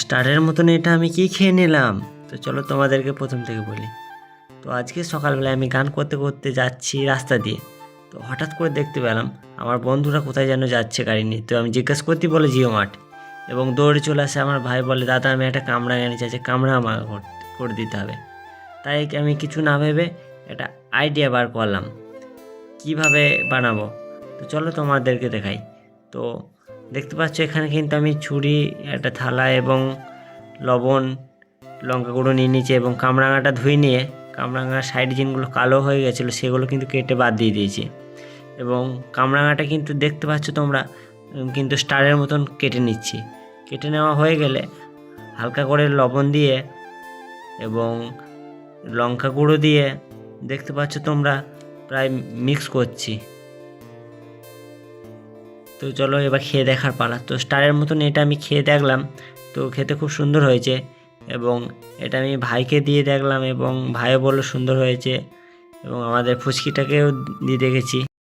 স্টারের মতন এটা আমি কি খেয়ে নিলাম। তো চলো তোমাদেরকে প্রথম থেকে বলি। তো আজকে সকালবেলায় আমি গান করতে করতে যাচ্ছি রাস্তা দিয়ে। তো হঠাৎ করে দেখতে পেলাম আমার বন্ধুরা কোথায় যেন যাচ্ছে গাড়ি নিয়ে। তো আমি জিজ্ঞেস করতে বলে জিও মার্ট, এবং দৌড়ে চলে আসে আমার ভাই, বলে দাদা আমি একটা কামড়া এনে চাইছি, কামড়া আমার করে দিতে হবে। তাই আমি কিছু না ভেবে একটা আইডিয়া বার করলাম কিভাবে বানাবো। তো চলো তোমাদেরকে দেখাই। তো দেখতে পাচ্ছ এখানে কিন্তু আমি ছুরি, একটা থালা এবং লবণ, লঙ্কা গুঁড়ো নিয়ে নিয়েছি, এবং কামরাঙাটা ধুয়ে নিয়ে কামরাঙার সাইড যেগুলো কালো হয়ে গেছিলো সেগুলো কিন্তু কেটে বাদ দিয়ে দিয়েছি। এবং কামরাঙাটা কিন্তু দেখতে পাচ্ছ তোমরা কিন্তু স্টারের মতন কেটে নিচ্ছি। কেটে নেওয়া হয়ে গেলে হালকা করে লবণ দিয়ে এবং লঙ্কা গুঁড়ো দিয়ে দেখতে পাচ্ছ তোমরা প্রায় মিক্স করছি। তো চলো এবার খেয়ে দেখার পালা। তো স্টারের মতন এটা আমি খেয়ে দেখলাম, তো খেতে খুব সুন্দর হয়েছে, এবং এটা আমি ভাইকে দিয়ে দেখলাম এবং ভাইও বললো সুন্দর হয়েছে, এবং আমাদের ফুচকিটাকেও দিয়ে দেখেছি।